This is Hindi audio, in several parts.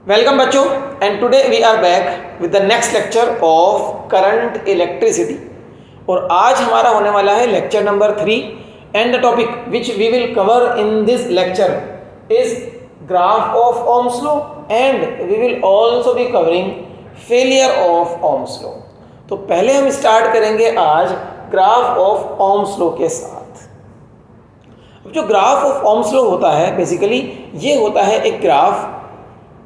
वेलकम बच्चों and today we are back with the next lecture of current electricity. और आज हमारा होने वाला है lecture number 3 and the topic which we will cover in this lecture is graph of Ohm's law and we will also be covering failure of Ohm's law. तो पहले हम स्टार्ट करेंगे आज ग्राफ ऑफ ओम्स लॉ के साथ। अब जो ग्राफ ऑफ ओम्स लॉ होता है बेसिकली ये होता है एक graph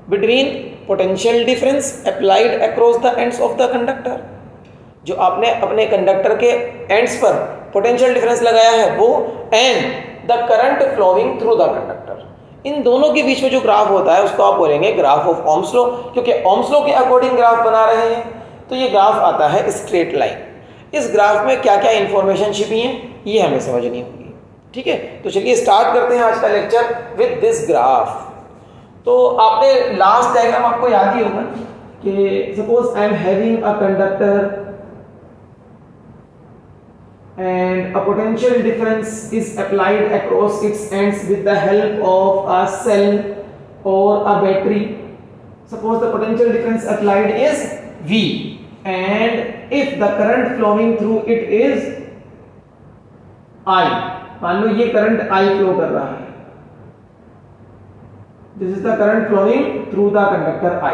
between potential difference applied across the ends of the conductor. जो आपने अपने कंडक्टर के एंड्स पर पोटेंशियल डिफरेंस लगाया है वो and the current flowing through the conductor, इन दोनों के बीच में जो ग्राफ होता है उसको आप बोलेंगे ग्राफ ऑफ ओम्स लॉ। क्योंकि ओम्स लॉ के अकॉर्डिंग ग्राफ बना रहे हैं तो ये ग्राफ आता है स्ट्रेट लाइन। इस ग्राफ में क्या क्या इंफॉर्मेशन छिपी है ये हमें समझनी होगी। ठीक है, तो चलिए स्टार्ट करते हैं आज का लेक्चर विद दिस ग्राफ। तो आपने लास्ट डायग्राम आपको याद ही होगा कि suppose I am having a conductor and a potential difference is applied across its ends with the help of a cell or a battery. Suppose the potential difference applied is V and if the current flowing through it is I, मान लो ये करंट I फ्लो कर रहा है, this is the current flowing through the conductor I।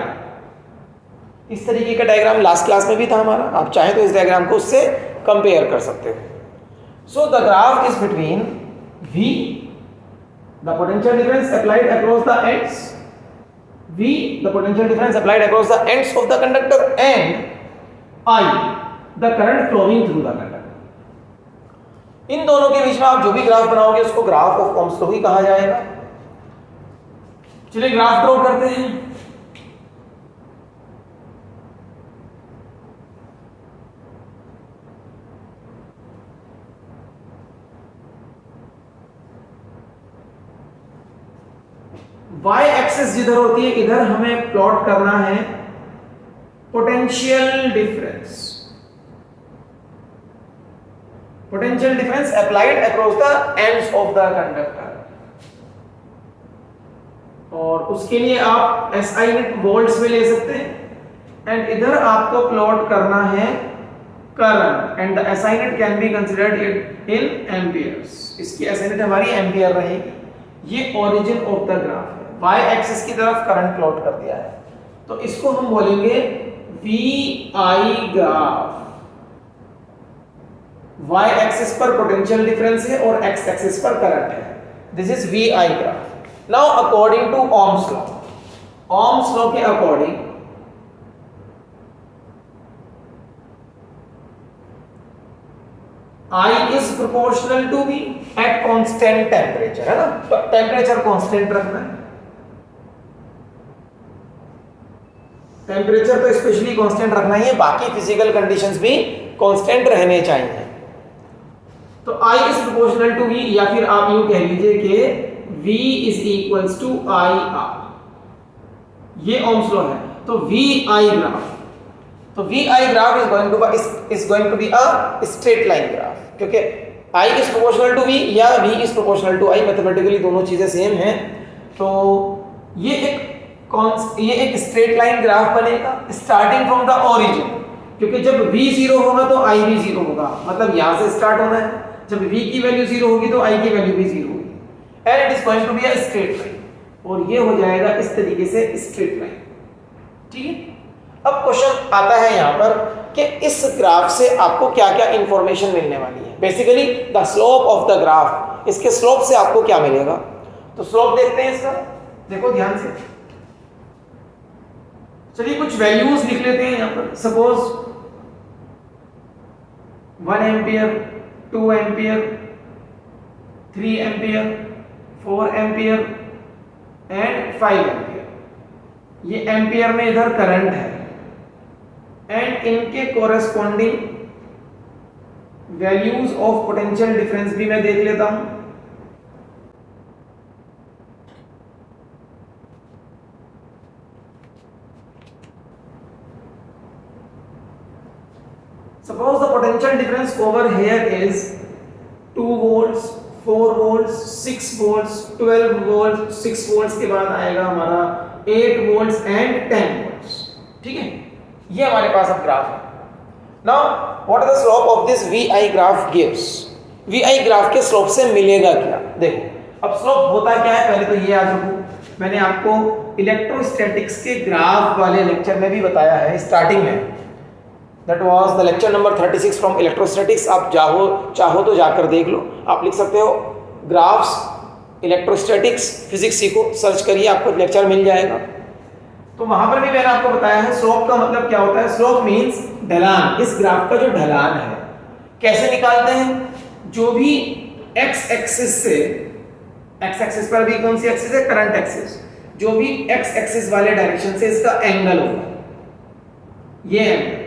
इस तरीके का डायग्राम लास्ट क्लास में भी था हमारा, आप चाहे तो इस डायग्राम को उससे कंपेयर कर सकते हो। So the graph is between V, the potential difference applied across the ends, V the potential difference applied across the ends of the conductor and I the current flowing through the conductor. इन दोनों के बीच में आप जो भी ग्राफ बनाओगे उसको ग्राफ ऑफ ओम्स लॉ ही कहा जाएगा। चलिए ग्राफ ड्रॉ करते हैं। वाई एक्सिस जिधर होती है इधर हमें प्लॉट करना है potential difference, potential difference applied across the ends of the conductor. और उसके लिए आप SI यूनिट वोल्ट्स में ले सकते हैं एंड इधर आपको प्लॉट करना है current and the SI unit can be considered in amperes. इसकी SI यूनिट हमारी एम्पियर रहेगी। ये ओरिजिन ऑफ द ग्राफ है, y एक्सिस की तरफ करंट प्लॉट कर दिया है तो इसको हम बोलेंगे VI ग्राफ। y एक्सिस पर पोटेंशियल डिफरेंस है और x एक्सिस पर करंट है, this is VI graph. Now according to Ohm's law, Ohm's law के according I is proportional to V at constant temperature, है ना। तो टेम्परेचर कांस्टेंट रखना है, टेम्परेचर तो स्पेशली कांस्टेंट रखना ही है, बाकी फिजिकल कंडीशंस भी कांस्टेंट रहने चाहिए। तो I is proportional to V या फिर आप यूं कह लीजिए कि V is equals to IR, ये ओम्स लॉ है। तो VI ग्राफ, तो VI graph is going to be a straight line graph, क्योंकि I is proportional to V या V is proportional to I, mathematically दोनों चीजें सेम हैं। तो ये एक स्ट्रेट लाइन ग्राफ बनेगा स्टार्टिंग फ्रॉम द ओरिजिन, क्योंकि जब V 0 होगा तो I भी 0 होगा, मतलब यहां से स्टार्ट होना है। जब V की वैल्यू 0 होगी तो I की वैल्यू भी 0 होगी and it is going to be a straight line, और ये हो जाएगा इस तरीके से स्ट्रेट लाइन। ठीक है, अब क्वेश्चन आता है यहां पर कि इस ग्राफ से आपको क्या क्या इंफॉर्मेशन मिलने वाली है। Basically the slope of the graph, इसके स्लोप से आपको क्या मिलेगा। तो स्लोप देखते हैं इसका, देखो ध्यान से। चलिए कुछ वैल्यूज लिख लेते हैं यहां पर। Suppose 1 ampere, 2 ampere, 3 ampere, 4 ampere and 5 ampere. ये एम्पियर में इधर करंट है एंड इनके corresponding values of potential difference भी मैं देख लेता हूं। Suppose the potential difference over here is 2 volts, 4 volts, 6 volts, 12 volt, 6 volts के बाद आएगा हमारा 8 वोल्ट्स एंड 10 वोल्ट्स। ठीक है, ये हमारे पास अब ग्राफ है। Now what is the slope of this VI graph gives? VI graph के स्लोप से मिलेगा क्या? देखो अब स्लोप होता क्या है, पहले तो ये याद रखो, मैंने आपको इलेक्ट्रोस्टैटिक्स के ग्राफ वाले लेक्चर में भी बताया है स्टार्टिंग में। That was the lecture number 36 from electrostatics. आप चाहो तो जाकर देख लो। आप लिख सकते हो ग्राफ्स इलेक्ट्रोस्टैटिक्स फिजिक्स सीखो, सर्च करिए, आपको लेक्चर मिल जाएगा। तो वहां पर भी मैंने आपको बताया है स्लोप का मतलब क्या होता है। स्लोप मींस ढलान। इस ग्राफ का जो ढलान है कैसे निकालते हैं? जो भी x एक्सिस से, x एक्सिस पर भी कौन सी एक्सिस है? Current axis. जो भी x एक्सिस वाले डायरेक्शन से इसका एंगल होगा, ये एंगल,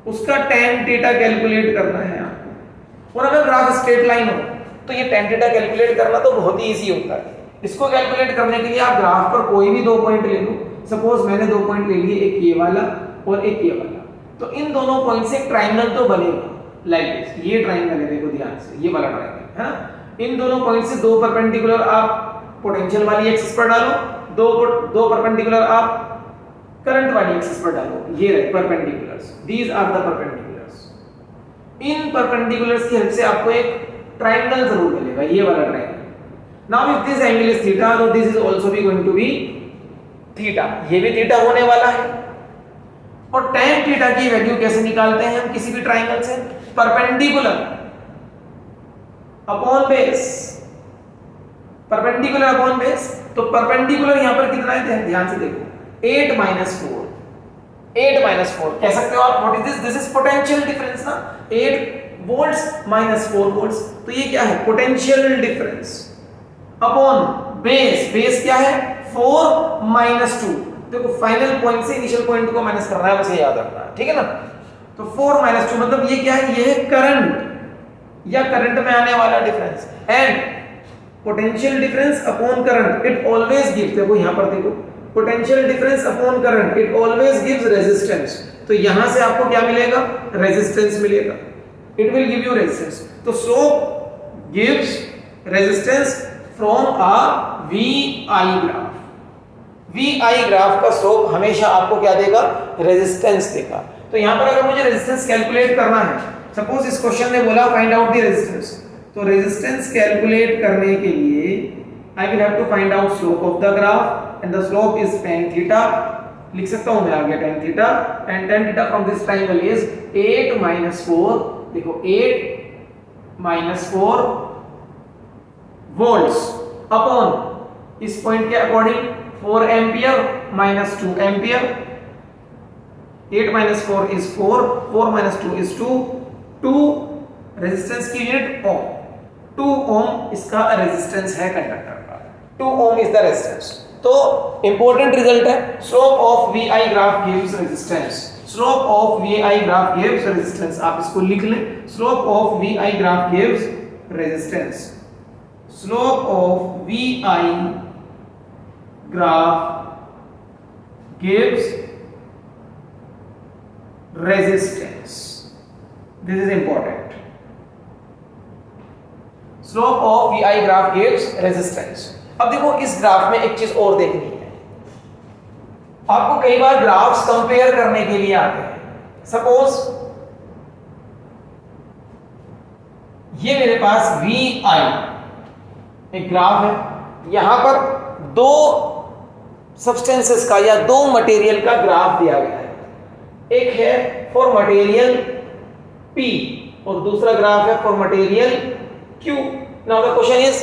उसका tan थीटा कैलकुलेट करना है आपको। और अगर ग्राफ स्ट्रेट लाइन हो तो ये tan थीटा कैलकुलेट करना तो बहुत ही इजी होता है। इसको कैलकुलेट करने के लिए आप ग्राफ पर कोई भी 2 पॉइंट ले लो। सपोज मैंने 2 पॉइंट ले लिए, एक ये वाला और एक ये वाला। तो इन दोनों पॉइंट से ट्रायंगल तो बनेगा लाइक दिस। ये ट्रायंगल है, देखो ध्यान से, ये वाला ट्रायंगल है ना। इन दोनों पॉइंट से 2 परपेंडिकुलर आप पोटेंशियल वाली एक्सिस पर डालो, दो परपेंडिकुलर आप करंट वाली एक्सिस पर डालो। ये रहे perpendiculars, these are the perpendiculars. इन परपेंडिकुलर्स की हेल्प से आपको एक ट्रायंगल जरूर मिलेगा, ये वाला triangle. Now if this angle is theta, तो दिस इज आल्सो भी गोइंग टू बी थीटा, ये भी थीटा होने वाला है। और tan थीटा की वैल्यू कैसे निकालते हैं हम किसी भी ट्रायंगल से? Perpendicular upon base, perpendicular upon base. तो परपेंडिकुलर यहां पर कितना है, ध्यान से देखो, 8 - 4, 8 - 4 कह सकते हो आप। What is this? This is potential difference ना, 8 वोल्ट्स - 4 वोल्ट्स। तो ये क्या है? Potential difference upon base. Base क्या है? 4 - 2। देखो फाइनल पॉइंट से इनिशियल पॉइंट को माइनस करना है, बस ये याद रखना है, ठीक है ना। तो 4 - 2 मतलब ये क्या है? ये है करंट या करंट में आने वाला difference. And potential difference upon current, it always gives, देखो यहां पर देखो, potential difference upon current, it always gives resistance. तो यहां से आपको क्या मिलेगा? रेजिस्टेंस मिलेगा। It will give you resistance. तो slope gives resistance from a VI graph. VI graph का स्लोप हमेशा आपको क्या देगा? रेजिस्टेंस देगा। तो यहां पर अगर मुझे रेजिस्टेंस कैलकुलेट करना है, सपोज इस क्वेश्चन ने बोला फाइंड आउट द रेजिस्टेंस, तो रेजिस्टेंस कैलकुलेट करने के लिए I will have to find out slope of the graph and the slope is tan theta. लिख सकता हूं मैं आगे tan theta, and tan theta from this triangle is 8 - 4, देखो 8 - 4 वोल्ट्स अपॉन इस पॉइंट के according 4 ampere - 2 ampere. 8 - 4 is 4, 4 - 2 is 2, 2 resistance की यूनिट ओम, 2 ओम इसका रेजिस्टेंस है कंडक्टर का, 2 ओम इज द रेजिस्टेंस। तो इंपॉर्टेंट रिजल्ट है, slope of VI graph gives resistance. Slope of VI graph gives resistance, आप इसको लिख लें, slope of VI graph gives resistance. Slope of VI graph gives resistance. This is important. Slope of VI graph gives resistance. अब देखो इस ग्राफ में एक चीज और देखनी है। आपको कई बार ग्राफ्स कंपेयर करने के लिए आते हैं। सपोज ये मेरे पास VI एक ग्राफ है, यहां पर 2 सब्सटेंसेस का या 2 मटेरियल का ग्राफ दिया गया है। एक है फॉर मटेरियल P और दूसरा ग्राफ है for material Q। Now the question is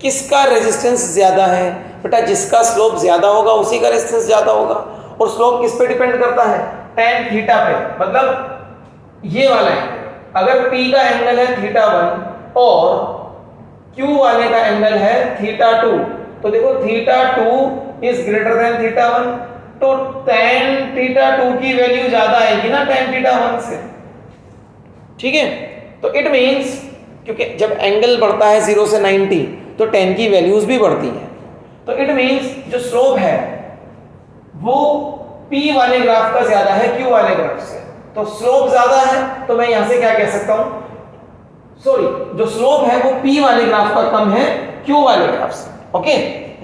किसका रेजिस्टेंस ज्यादा है? बेटा जिसका स्लोप ज्यादा होगा उसी का रेजिस्टेंस ज्यादा होगा। और स्लोप किस पे डिपेंड करता है? tan थीटा पे। मतलब ये वाला है, अगर P का एंगल है θ1 और Q वाले का एंगल है θ2, तो देखो θ2 इज ग्रेटर देन θ1, तो tan θ2 की वैल्यू ज्यादा आएगी ना tan θ1 से, ठीक है। तो इट मींस क्योंकि जब एंगल बढ़ता है 0 से 90 तो tan की वैल्यूज भी बढ़ती हैं। तो इट मींस जो स्लोप है वो P वाले ग्राफ का ज्यादा है Q वाले ग्राफ से। तो स्लोप ज्यादा है तो मैं यहां से क्या कह सकता हूं, सॉरी जो स्लोप है वो P वाले ग्राफ का कम है Q वाले ग्राफ से। ओके,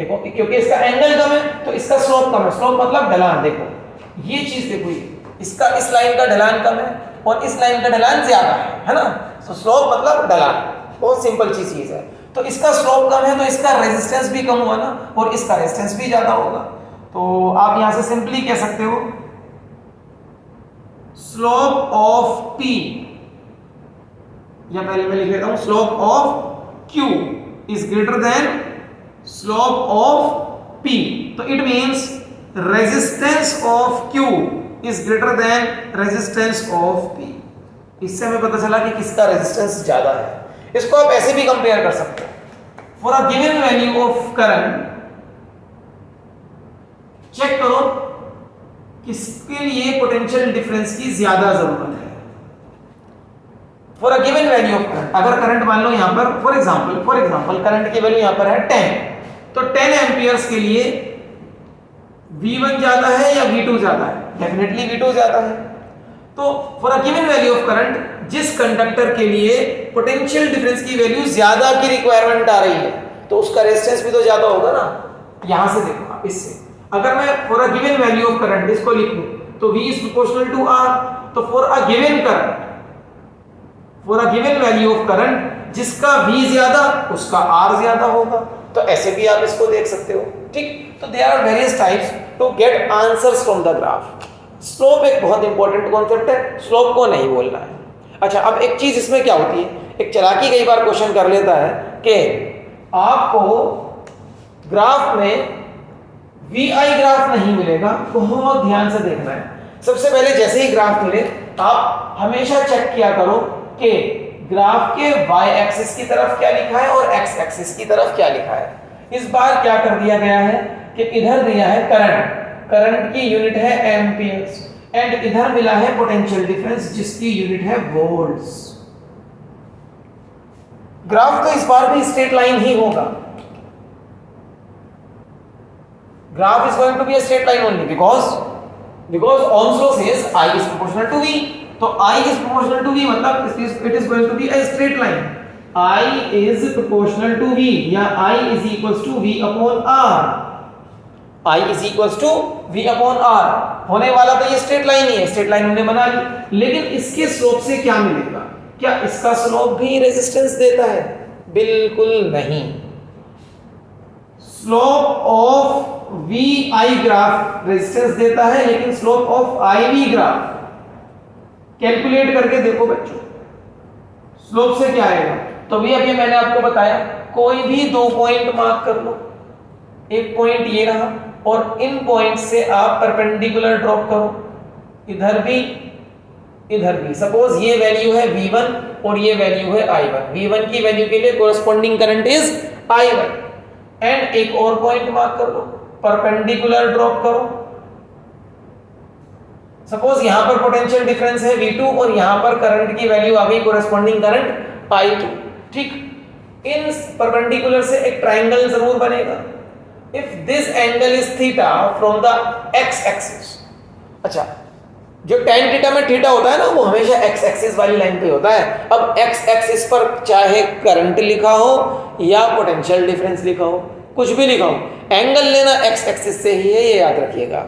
देखो क्योंकि इसका एंगल कम है तो इसका स्लोप कम है, स्लोप मतलब ढलान। देखो ये चीज देखो, ये इसका इस लाइन का ढलान कम है और इस लाइन का ढलान ज्यादा है ना। तो स्लोप मतलब ढलान, बहुत सिंपल चीज है। तो इसका स्लोप कम है तो इसका रेजिस्टेंस भी कम हुआ ना, और इसका रेजिस्टेंस भी ज्यादा होगा। तो आप यहां से सिंपली कह सकते हो स्लोप ऑफ P, या पहले मैं लिख लेता हूं slope of Q is greater than slope of P। तो it means resistance of Q is greater than resistance of P। इससे हमें पता चला कि किसका रेजिस्टेंस ज्यादा है। इसको आप ऐसे भी कंपेयर कर सकते हो। For a given value of current, check करो किसके लिए पोटेंशियल डिफरेंस की ज्यादा जरूरत है। For a given value of current, अगर करंट मान लो यहां पर फॉर एग्जांपल करंट की वैल्यू यहां पर है 10, तो 10 एम्पियर्स के लिए V1 ज्यादा है या V2 ज्यादा है? डेफिनेटली V2 ज्यादा है। तो for a given value of current, जिस कंडक्टर के लिए पोटेंशियल डिफरेंस की वैल्यू ज्यादा की रिक्वायरमेंट आ रही है तो उसका रेजिस्टेंस भी तो ज्यादा होगा ना। यहां से देखो आप, इससे अगर मैं for a given value of current इसको लिख लूं तो V is proportional to R। तो for a given current, for a given value of current जिसका V ज्यादा उसका R ज्यादा होगा। तो ऐसे भी आप इसको देख सकते हो, ठीक। तो there are various types to get answers from the graph. Slope एक बहुत इंपॉर्टेंट कॉन्सेप्ट है, स्लोप को नहीं बोलना है। अच्छा, अब एक चीज इसमें क्या होती है, एक चालाकी कई बार क्वेश्चन कर लेता है कि आपको ग्राफ में VI ग्राफ नहीं मिलेगा, बहुत ध्यान से देखना है। सबसे पहले जैसे ही ग्राफ मिले आप हमेशा चेक किया करो कि ग्राफ के y एक्सिस की तरफ क्या लिखा है और x एक्सिस की तरफ क्या लिखा है। इस बार क्या कर दिया गया है कि इधर दिया है करंट, करंट की यूनिट है एम्पियर्स, एंड इधर मिला है पोटेंशियल डिफरेंस जिसकी यूनिट है वोल्ट्स। ग्राफ तो इस बार भी स्ट्रेट लाइन ही होगा। Graph is going to be a straight line only because Ohm's law says I is proportional to V. तो I is proportional to V मतलब it is going to be a straight line. I is proportional to V या I is equals to V upon R. I is equals to V upon R होने वाला तो ये स्ट्रेट लाइन ही है, स्ट्रेट लाइन हमने बना ली। लेकिन इसके स्लोप से क्या मिलेगा? क्या इसका स्लोप भी रेजिस्टेंस देता है? बिल्कुल नहीं। Slope of VI graph resistance देता है, लेकिन slope of IV graph calculate करके देखो बच्चों, स्लोप से क्या आएगा। तो भी अभी मैंने आपको बताया, कोई भी 2 पॉइंट मार्क कर लो। एक पॉइंट ये रहा और इन पॉइंट से आप परपेंडिकुलर ड्रॉप करो, इधर भी इधर भी। सपोज ये वैल्यू है V1 और ये वैल्यू है I1। V1 की वैल्यू के लिए corresponding current is I1। And एक और पॉइंट मार्क कर लो, परपेंडिकुलर ड्रॉप करो। सपोज यहां पर पोटेंशियल डिफरेंस है V2 और यहां पर करंट की वैल्यू आ गई कोरस्पॉन्डिंग करंट I2, ठीक। इन परपेंडिकुलर से एक ट्रायंगल जरूर बनेगा if this angle is theta from the x axis. अच्छा, जो tan थीटा में थीटा होता है ना, वो हमेशा x एक्सिस वाली लाइन पे होता है। अब x एक्सिस पर चाहे करंट लिखा हो या पोटेंशियल डिफरेंस लिखा हो, कुछ भी लिखा हो, एंगल लेना x एक्सिस से ही है, ये याद रखिएगा।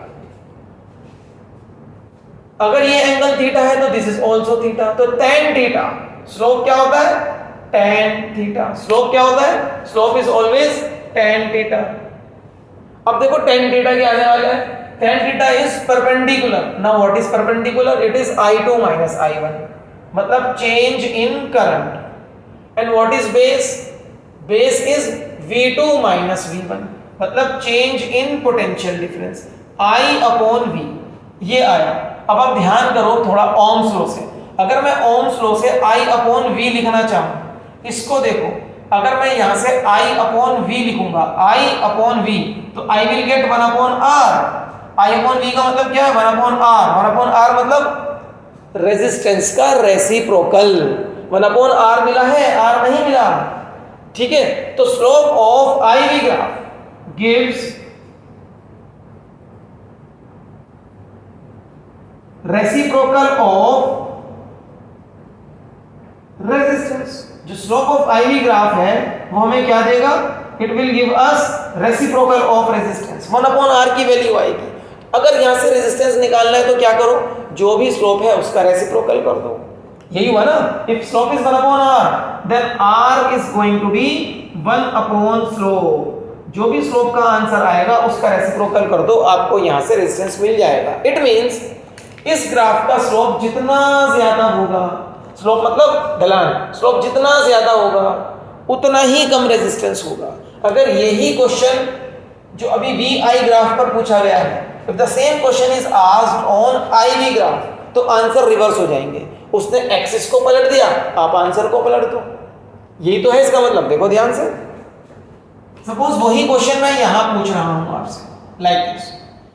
अगर ये एंगल थीटा है तो दिस इज आल्सो थीटा। तो tan थीटा स्लोप क्या होता है? tan थीटा स्लोप क्या होता है? Slope is always tan theta. अब देखो tan थीटा क्या आने वाला है? tan theta is perpendicular. Now what is perpendicular? It is I2 minus I1. मतलब change in current. And what is base? Base is V2 minus V1. मतलब change in potential difference. I upon V. ये आया। अब आप ध्यान करो थोड़ा Ohm's law से। अगर मैं Ohm's law से I upon V लिखना चाहूँ, इसको देखो, अगर मैं यहाँ से I upon V लिखूंगा, I upon V, तो I will get 1 upon R. I upon V का मतलब क्या है? 1 upon R. 1 upon R मतलब रेजिस्टेंस का रेसिप्रोकल। 1 upon R मिला है, R नहीं मिला, ठीक है। तो slope of IV graph gives reciprocal of resistance. जो स्लोप ऑफ IV ग्राफ है वो हमें क्या देगा? It will give us reciprocal of resistance 1/r की वैल्यू आएगी। अगर यहाँ से रेजिस्टेंस निकालना है तो क्या करो, जो भी स्लोप है उसका रेसिप्रोकल कर दो। यही हुआ ना, if slope is 1/r then r is going to be 1 slope. जो भी स्लोप का आंसर आएगा उसका रेसिप्रोकल कर दो, आपको यहाँ से रेजिस्टेंस मिल जाएगा। इट मींस इस ग्राफ का स्लोप जितना ज्यादा होगा, स्लोप मतलब ढलान, स्लोप जितना ज्यादा होगा उतना ही कम रेजिस्टेंस होगा। अगर यही क्वेश्चन जो अभी VI ग्राफ पर पूछा गया है, if the same question is asked on IV graph, तो आंसर रिवर्स हो जाएंगे। उसने एक्सिस को पलट दिया, आप आंसर को पलट दो। यही तो है इसका मतलब। देखो ध्यान से, सपोज वही क्वेश्चन मैं यहां पूछ रहा हूं आपसे, like this.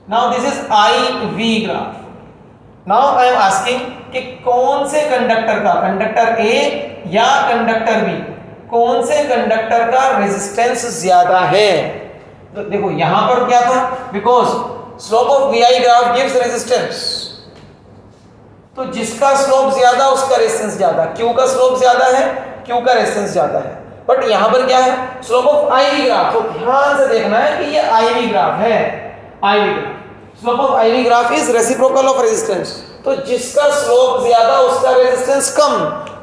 Now this is IV graph. Now I am asking कि कौन से कंडक्टर का, कंडक्टर A या कंडक्टर B, कौन से कंडक्टर का रेजिस्टेंस ज्यादा है। तो देखो यहां पर क्या था, because slope of VI graph gives resistance, तो जिसका स्लोप ज्यादा उसका रेजिस्टेंस ज्यादा। Q का स्लोप ज्यादा है, Q का रेजिस्टेंस ज्यादा है। बट यहां पर क्या है, स्लोप ऑफ IV ग्राफ। तो ध्यान से देखना है कि ये IV ग्राफ है, IV graph. Slope of IV graph is reciprocal of resistance, तो जिसका स्लोप ज्यादा उसका रेजिस्टेंस कम।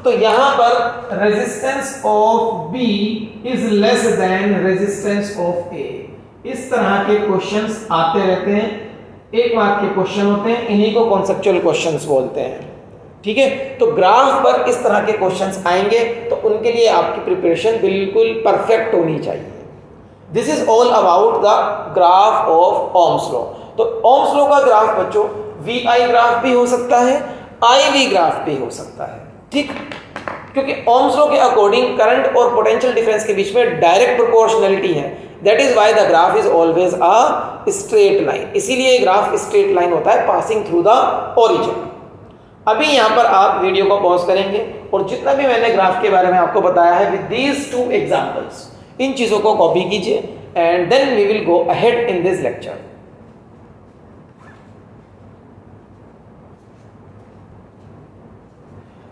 तो यहां पर resistance of B is less than resistance of A। इस तरह के क्वेश्चंस आते रहते हैं, एक मार्क के क्वेश्चन होते हैं, इन्हीं को कॉन्सेप्चुअल क्वेश्चंस बोलते हैं। ठीक है, तो ग्राफ पर इस तरह के क्वेश्चंस आएंगे तो उनके लिए आपकी प्रिपरेशन बिल्कुल परफेक्ट होनी चाहिए। This is all about the graph of Ohm's law. तो ओम्स लॉ का ग्राफ बच्चों VI ग्राफ भी हो सकता है, IV ग्राफ भी हो सकता है। ठीक, क्योंकि ओम्स लॉ के अकॉर्डिंग करंट और पोटेंशियल डिफरेंस के बीच में डायरेक्ट प्रोपोर्शनलिटी है। That is why the graph is always a straight line. इसीलिए ग्राफ स्ट्रेट लाइन होता है पासिंग थ्रू द ओरिजिन। अभी यहाँ पर आप वीडियो को पॉज करेंगे और जितना भी मैंने ग्राफ के बारे में आपको बताया है विद दीज 2 एग्जांपल्स, इन चीजों को कॉपी कीजिए and then we will go ahead in this lecture.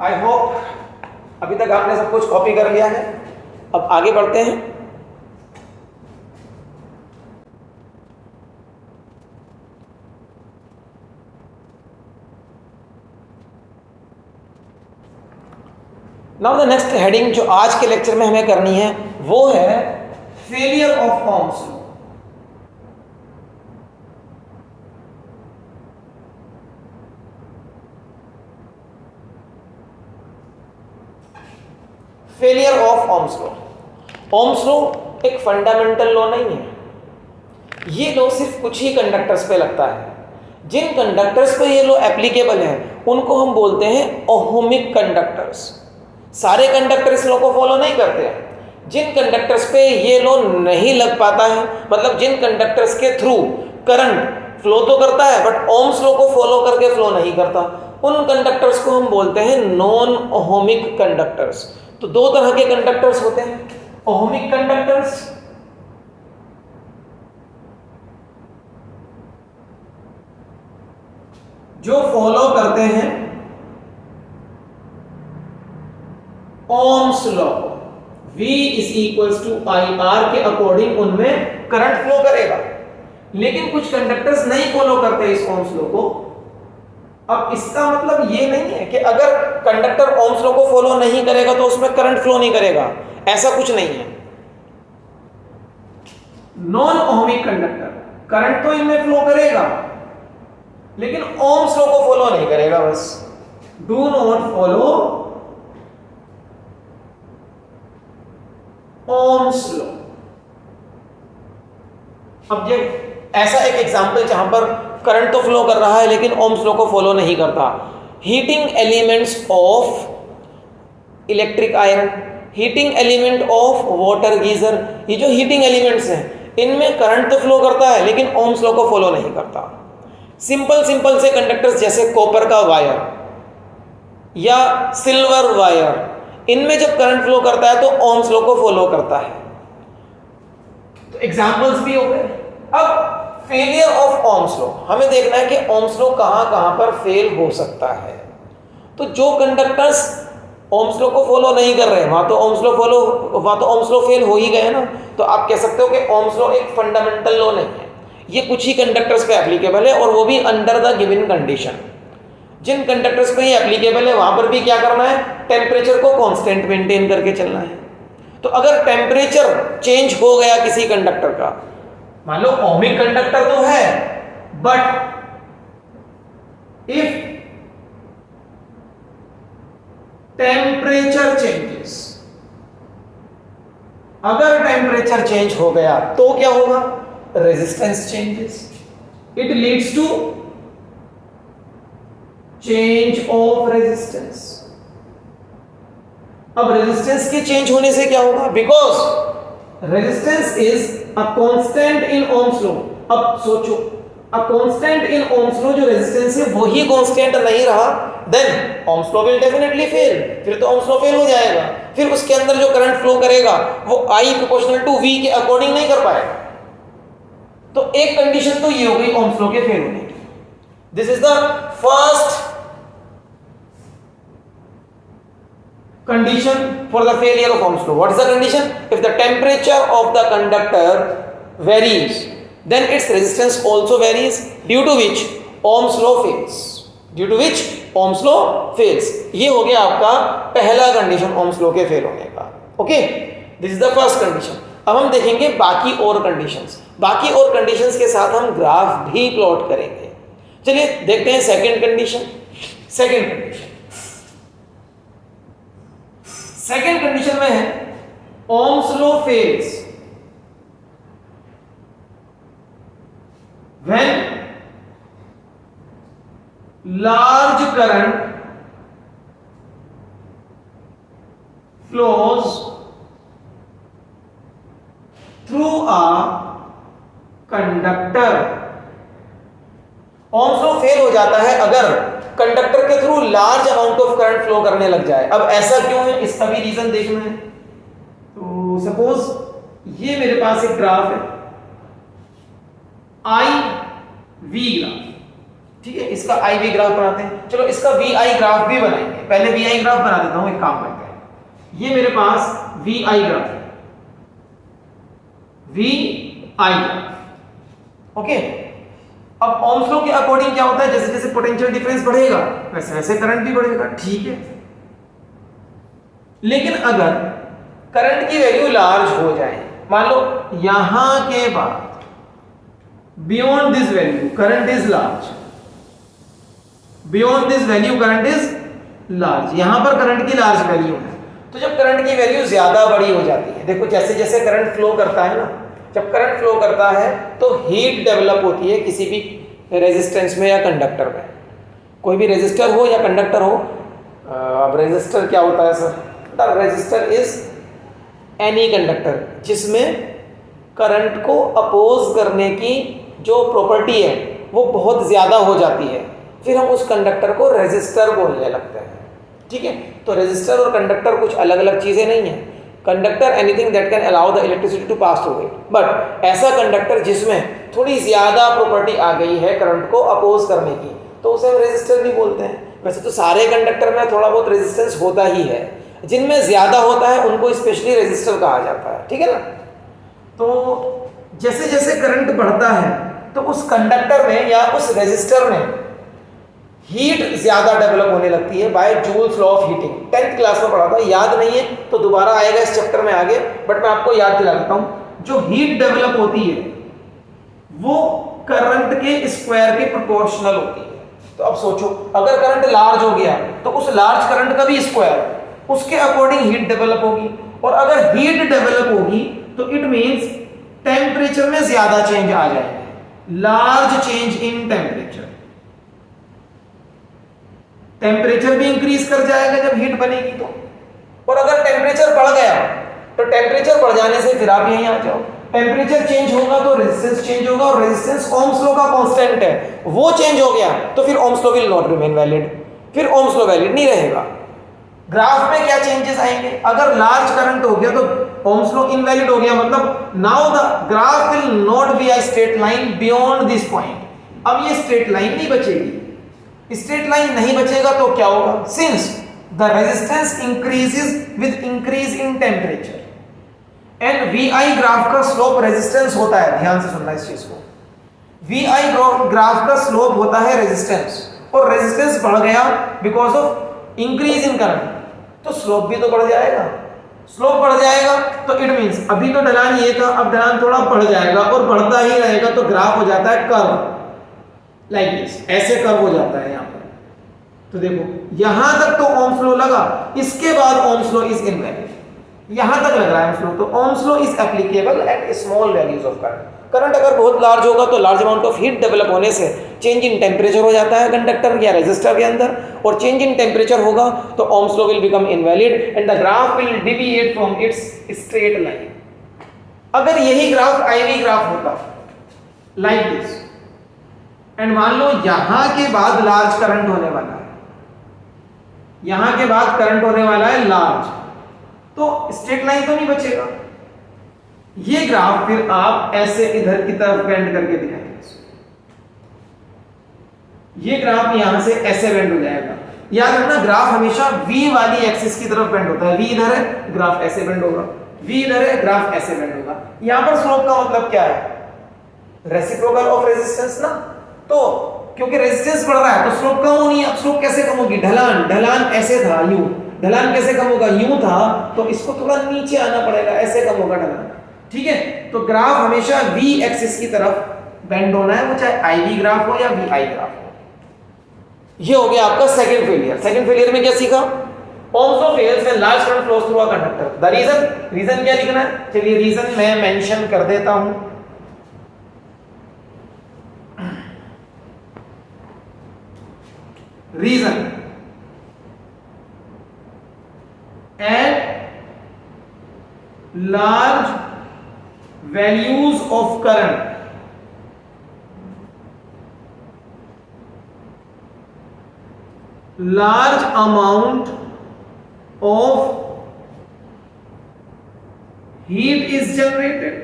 I hope अभी तक आपने सब कुछ कॉपी कर लिया है। अब आगे बढ़ते हैं। नाउ द नेक्स्ट हेडिंग जो आज के लेक्चर में हमें करनी है वो है failure of Ohm's law. Failure of Ohm's law. Ohm's law एक फंडामेंटल लॉ नहीं है। ये लॉ सिर्फ कुछ ही कंडक्टर्स पे लगता है। जिन कंडक्टर्स पे ये लॉ एप्लीकेबल है उनको हम बोलते हैं ओहमिक कंडक्टर्स। सारे कंडक्टर इस लॉ को फॉलो नहीं करते हैं। जिन कंडक्टर्स पे ये लॉ नहीं लग पाता है, मतलब जिन कंडक्टर्स के थ्रू करंट फ्लो तो करता है बट ओम्स लॉ को फॉलो करके फ्लो नहीं करता, उन कंडक्टर्स को हम बोलते हैं नॉन ओहमिक कंडक्टर्स। तो 2 तरह के कंडक्टर्स होते हैं, ओहमिक कंडक्टर्स जो फॉलो करते हैं Ohm's law, V is equals to IR के अकॉर्डिंग उनमें करंट फ्लो करेगा। लेकिन कुछ कंडक्टर्स नहीं फॉलो करते इस ओम्स लॉ को। अब इसका मतलब ये नहीं है कि अगर कंडक्टर ओम्स लॉ को फॉलो नहीं करेगा तो उसमें करंट फ्लो नहीं करेगा, ऐसा कुछ नहीं है। नॉन ओहमिक कंडक्टर करंट तो इनमें फ्लो करेगा लेकिन ओम्स लॉ को फॉलो नहीं करेगा। बस do not follow ohms law. अब ये ऐसा एक एग्जांपल जहां पर करंट तो फ्लो कर रहा है लेकिन ओम्स लॉ को फॉलो नहीं करता। Heating elements of electric iron, heating element of water geyser, ये जो हीटिंग एलिमेंट्स हैं इनमें करंट तो फ्लो करता है लेकिन ओम्स लॉ को फॉलो नहीं करता। सिंपल से कंडक्टर्स जैसे कॉपर का वायर या सिल्वर वायर, इनमें जब करंट फ्लो करता है तो ओम्स लॉ को फॉलो करता है। तो एग्जांपल्स भी हो गए। अब फेलियर ऑफ ओम्स लॉ, हमें देखना है कि ओम्स लॉ कहां कहां पर फेल हो सकता है। तो जो कंडक्टर्स ओम्स लॉ को फॉलो नहीं कर रहे, वहां तो ओम्स लॉ फेल हो ही गए ना। तो आप कह सकते हो कि ओम्स लॉ एक फंडामेंटल लॉ नहीं है, ये कुछ ही कंडक्टर्स पे एप्लीकेबल है, और वो भी अंडर द गिवन कंडीशन। जिन कंडक्टर्स पे ये एप्लीकेबल है वहां पर भी क्या करना है, टेम्परेचर को कांस्टेंट मेंटेन करके चलना है। तो अगर टेम्परेचर चेंज हो गया किसी कंडक्टर का, मान लो ओमिक कंडक्टर तो है, बट इफ टेम्परेचर चेंजेस, अगर टेम्परेचर चेंज हो गया तो क्या होगा, resistance changes, it leads to change of resistance. अब रेजिस्टेंस के चेंज होने से क्या होगा, because resistance is a constant in Ohm's law. अब सोचो, a constant in Ohm's law, जो रेजिस्टेंस है वही कांस्टेंट नहीं रहा, then Ohm's law will definitely fail, फिर तो ओम्स लॉ फेल हो जाएगा। फिर उसके अंदर जो करंट फ्लो करेगा वो I प्रोपोर्शनल टू V के अकॉर्डिंग नहीं कर पाएगा। तो एक कंडीशन तो ये हो गई ओम्स लॉ के फेल होने की। This is the first condition for the failure of Ohm's law. What is the condition? If the temperature of the conductor varies, then its resistance also varies, due to which Ohm's law fails. Due to which Ohm's law fails. ये हो गया आपका पहला कंडीशन Ohm's law के फेल होने का। Okay, this is the first condition. अब हम देखेंगे बाकी और कंडीशंस। बाकी और कंडीशंस के साथ हम ग्राफ भी प्लॉट करेंगे। चलिए देखते हैं सेकंड कंडीशन। सेकेंड कंडीशन में है Ohm's law fails when large current flows through a conductor. Ohm's law fail हो जाता है अगर कंडक्टर के through large amount of current flow करने लग जाए। अब ऐसा क्यों है, इसका भी रीजन देखना है। तो सपोज ये मेरे पास एक ग्राफ है, I V ग्राफ, ठीक है, इसका I V ग्राफ बनाते हैं। चलो इसका V I ग्राफ भी बनाएंगे, पहले V I ग्राफ बना देता हूं, एक काम करते हैं। ये मेरे पास V I ग्राफ है, V I ग्राफ, ओके। अब ओम्स लॉ के अकॉर्डिंग क्या होता है, जैसे जैसे पोटेंशियल डिफरेंस बढ़ेगा वैसे वैसे करंट भी बढ़ेगा, ठीक है। लेकिन अगर करंट की वैल्यू लार्ज हो जाए, मान लो यहां के बाद beyond this value current is large, beyond this value current is large, यहां पर करंट की लार्ज वैल्यू है। तो जब करंट की वैल्यू ज्यादा बड़ी हो जाती है, देखो जैसे जैसे करंट फ्लो करता है ना, जब करंट फ्लो करता है तो हीट डेवलप होती है किसी भी रेजिस्टेंस में या कंडक्टर में। कोई भी रेजिस्टर हो या कंडक्टर हो, अब रेजिस्टर क्या होता है sir, the resistor is any conductor जिसमें करंट को अपोज करने की जो प्रॉपर्टी है वो बहुत ज़्यादा हो जाती है, फिर हम उस कंडक्टर को रेजिस्टर बोलने लगते हैं, ठीक है। तो रेजिस्टर और कंडक्टर कुछ अलग अलग चीज़ें नहीं हैं। Conductor anything that can allow the electricity to pass through it, but ऐसा कंडक्टर जिसमें थोड़ी ज़्यादा प्रॉपर्टी आ गई है करंट को अपोज करने की, तो उसे हम रेजिस्टर भी बोलते हैं। वैसे तो सारे कंडक्टर में थोड़ा बहुत रेजिस्टेंस होता ही है, जिनमें ज़्यादा होता है उनको स्पेशली रेजिस्टर कहा जाता है, ठीक है ना। तो जैसे जैसे करंट बढ़ता है तो उस कंडक्टर में या उस रेजिस्टर में हीट ज्यादा डेवलप होने लगती है by Joule's law of heating. 10th class में पढ़ा था, याद नहीं है तो दोबारा आएगा इस चैप्टर में आगे, बट मैं आपको याद दिला देता हूं। जो हीट डेवलप होती है वो करंट के स्क्वायर के प्रोपोर्शनल होती है। तो अब सोचो, अगर करंट लार्ज हो गया तो उस लार्ज करंट का भी स्क्वायर उसके अकॉर्डिंग हीट डेवलप होगी, और अगर हीट डेवलप होगी तो इट मींस टेम्परेचर में ज्यादा चेंज आ जाएगा, large change in temperature. Temperature भी इंक्रीज कर जाएगा जब हीट बनेगी तो, और अगर टेम्परेचर बढ़ गया तो टेम्परेचर बढ़ जाने से फिर आप यहीं आ जाओ, टेम्परेचर चेंज होगा तो रेजिस्टेंस चेंज होगा, और रेजिस्टेंस ओम्स लॉ का कांस्टेंट है, वो चेंज हो गया तो फिर ohms law will not remain valid, फिर ओम्स लॉ वैलिड नहीं रहेगा। ग्राफ में क्या चेंजेस आएंगे, अगर लार्ज करंट हो गया तो ओम्स लॉ इनवैलिड हो गया, मतलब now the graph will not be a straight line beyond this point. अब ये स्ट्रेट लाइन नहीं बचेगी, स्ट्रेट लाइन नहीं बचेगा तो क्या होगा, since the resistance increases with increase in temperature, and V I graph का स्लोप रेजिस्टेंस होता है, ध्यान से सुनना इस चीज को, वी आई ग्राफ का स्लोप होता है रेजिस्टेंस, और रेजिस्टेंस बढ़ गया because of increase in current, तो स्लोप भी तो बढ़ जाएगा, स्लोप बढ़ जाएगा तो इट मींस अभी तो ढलान ये था, अब ढलान थोड़ा बढ़ जाएगा और बढ़ता ही रहेगा, तो ग्राफ हो जाता है कर्व लाइक दिस, ऐसे कर्व हो जाता है यहाँ पर। तो देखो यहां तक तो ओम्स लॉ लगा, इसके बाद ओम्स लॉ इज इनवैलिड, यहां तक लग रहा है ओम्स लॉ, तो Ohm's law is applicable at small values of current. Current अगर बहुत लार्ज होगा तो large amount of heat develop होने से चेंज इन टेम्परेचर हो जाता है कंडक्टर या रेजिस्टर के अंदर, और चेंज इन टेम्परेचर होगा तो Ohm's law will become invalid and the graph will deviate from its straight line. अगर यही ग्राफ आईवी ग्राफ होता लाइक दिस, एंड मान लो यहां के बाद लार्ज करंट होने वाला है, यहां के बाद करंट होने वाला है लार्ज, तो स्ट्रेट लाइन तो नहीं बचेगा। ये ग्राफ फिर आप ऐसे इधर की तरफ बेंड करके दिखाएंगे, ये ग्राफ यहां से ऐसे बेंड हो जाएगा। याद रखना ग्राफ हमेशा v वाली एक्सिस की तरफ बेंड होता है, v इधर है ग्राफ ऐसे बेंड होगा, v इधर है ग्राफ ऐसे बेंड होगा। यहां पर स्लोप का मतलब क्या है, रेसिप्रोकल ऑफ रेजिस्टेंस ना, तो क्योंकि रेजिस्टेंस बढ़ रहा है तो स्लोप कम होनी है। स्लोप कैसे कम होगी, ढलान ऐसे था यूं, ढलान कैसे कम होगा, यूं था तो इसको थोड़ा नीचे आना पड़ेगा, ऐसे कम होगा ढलान, ठीक है। तो ग्राफ हमेशा v एक्सिस की तरफ बेंड होना है, वो चाहे IV ग्राफ हो या VI ग्राफ हो। ये हो गया आपका सेकंड फेलियर। सेकंड फेलियर में क्या सीखा, Ohm's law fails when large current flows through a conductor. The reason क्या लिखना है, चलिए रीजन मैं मेंशन कर देता हूं। Reason at large values of current large amount of heat is generated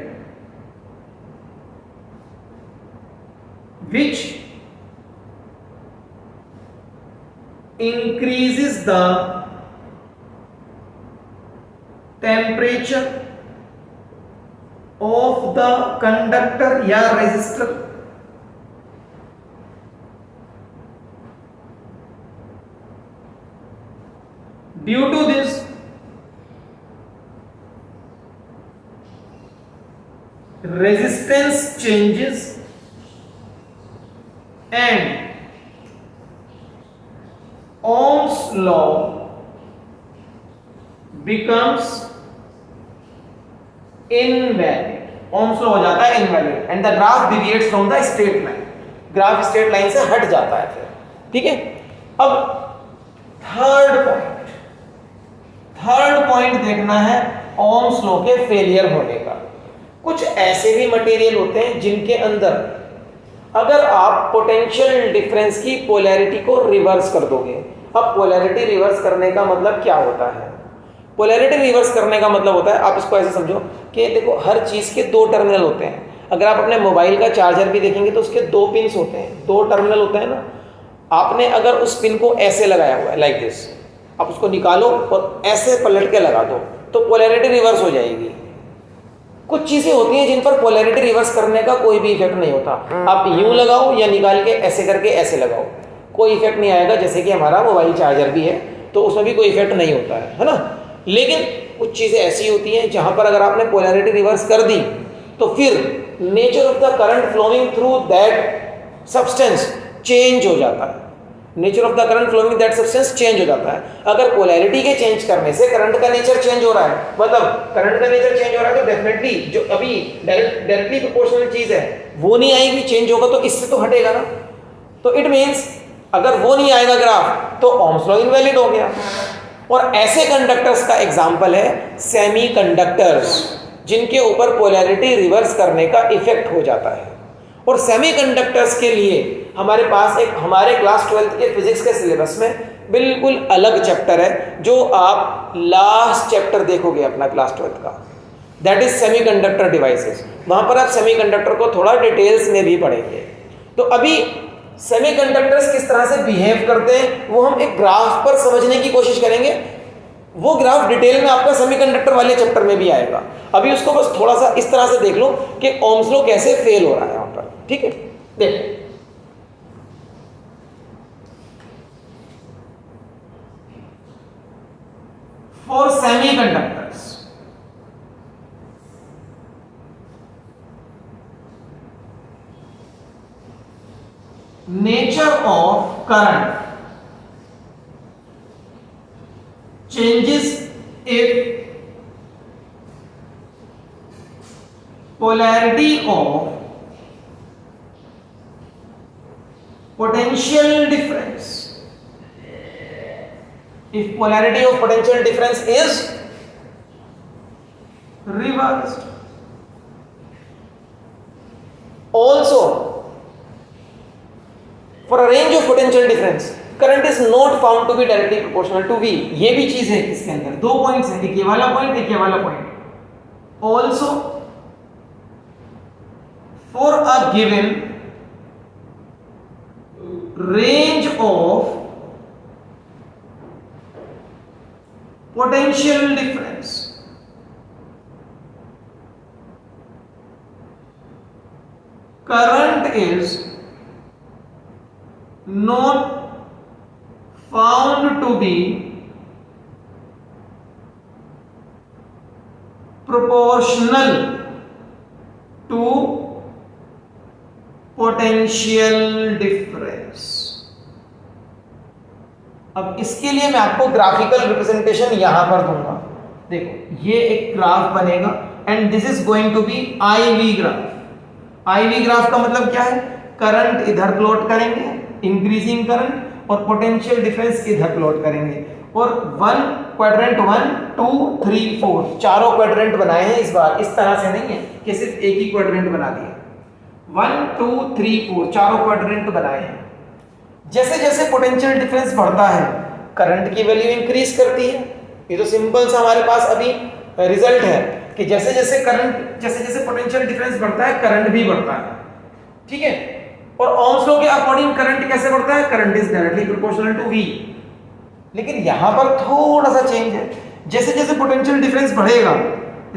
which increases the temperature of the conductor या resistor due to this resistance changes and Ohm's law becomes invalid, Ohm's law हो जाता है invalid and the graph deviates from the straight line, graph straight line से हट जाता है फिर, ठीक है। अब थर्ड पॉइंट देखना है ओम्स लॉ के फेलियर होने का। कुछ ऐसे भी मटेरियल होते हैं जिनके अंदर अगर आप पोटेंशियल डिफरेंस की पोलैरिटी को रिवर्स कर दोगे। अब पोलैरिटी रिवर्स करने का मतलब क्या होता है, पोलैरिटी रिवर्स करने का मतलब होता है, आप इसको ऐसे समझो कि देखो हर चीज़ के दो टर्मिनल होते हैं। अगर आप अपने मोबाइल का चार्जर भी देखेंगे तो उसके दो पिन्स होते हैं, दो टर्मिनल होता है ना। आपने अगर उस पिन को ऐसे लगाया हुआ है लाइक दिस, आप उसको निकालो और ऐसे पलट के लगा दो तो पोलैरिटी रिवर्स हो जाएगी। कुछ चीज़ें होती हैं जिन पर पोलैरिटी रिवर्स करने का कोई भी इफेक्ट नहीं होता। आप यूं लगाओ या निकाल के ऐसे करके ऐसे लगाओ, कोई इफेक्ट नहीं आएगा। जैसे कि हमारा मोबाइल चार्जर भी है तो उसमें भी कोई इफेक्ट नहीं होता है ना। लेकिन कुछ चीज़ें ऐसी होती हैं जहाँ पर अगर आपने पोलैरिटी रिवर्स कर दी तो फिर nature of the current flowing through that substance change हो जाता है, nature of the current flowing that substance change हो जाता है। अगर पोलैरिटी के चेंज करने से करंट का नेचर चेंज हो रहा है, मतलब करंट का नेचर चेंज हो रहा है, तो डेफिनेटली जो अभी डायरेक्टली प्रोपोर्शनल चीज़ है वो नहीं आएगी, चेंज होगा तो इससे तो हटेगा ना। तो इट मीन्स अगर वो नहीं आएगा ग्राफ तो ओम्स लॉ इनवैलिड हो गया। और ऐसे कंडक्टर्स का एग्जाम्पल है सेमीकंडक्टर्स, जिनके ऊपर पोलैरिटी रिवर्स करने का इफेक्ट हो जाता है। और सेमीकंडक्टर्स के लिए हमारे पास एक हमारे क्लास 12th के फिजिक्स के सिलेबस में बिल्कुल अलग चैप्टर है, जो आप लास्ट चैप्टर देखोगे अपना क्लास 12th का, दैट इज सेमीकंडक्टर डिवाइसेस। वहाँ पर आप सेमीकंडक्टर को थोड़ा डिटेल्स में भी पढ़ेंगे। तो अभी सेमीकंडक्टर्स किस तरह से बिहेव करते हैं वो हम एक ग्राफ पर समझने की कोशिश करेंगे। वो ग्राफ डिटेल में आपका सेमीकंडक्टर वाले चैप्टर में भी आएगा। अभी उसको बस थोड़ा सा इस तरह से देख लो कि ओम्स लॉ कैसे फेल हो रहा है वहां पर। ठीक है, देखो for semiconductors nature of current changes if polarity of potential difference is reversed. Also, for a range of potential difference current is not found to be directly proportional to V. ये भी चीज है इसके अंदर, दो पॉइंट्स हैं, एक ये वाला पॉइंट, एक ये वाला point. Also, for a given range of potential difference current is not found to be proportional to potential difference. अब इसके लिए मैं आपको ग्राफिकल रिप्रेजेंटेशन यहां पर दूंगा। देखो ये एक ग्राफ बनेगा and this is going to be IV graph. IV graph का मतलब क्या है? करंट इधर प्लॉट करेंगे, इंक्रीजिंग करंट, और पोटेंशियल डिफरेंस इधर प्लॉट करेंगे, और क्वाड्रेंट 1 2 3 4 चारों क्वाड्रेंट बनाए हैं इस बार। इस तरह से नहीं है कि सिर्फ एक ही क्वाड्रेंट बना दिया, 1 2 3 4 चारों क्वाड्रेंट बनाए हैं। जैसे जैसे पोटेंशियल डिफरेंस बढ़ता है करंट की वैल्यू इंक्रीज करती है। ये तो सिंपल सा हमारे पास अभी रिजल्ट है कि जैसे जैसे पोटेंशियल डिफरेंस बढ़ता है करंट भी बढ़ता है। ठीक है, और ओम्स लॉ के अकॉर्डिंग करंट कैसे बढ़ता है? Current is directly proportional to V। लेकिन यहां पर थोड़ा सा चेंज है, जैसे जैसे पोटेंशियल डिफरेंस बढ़ेगा,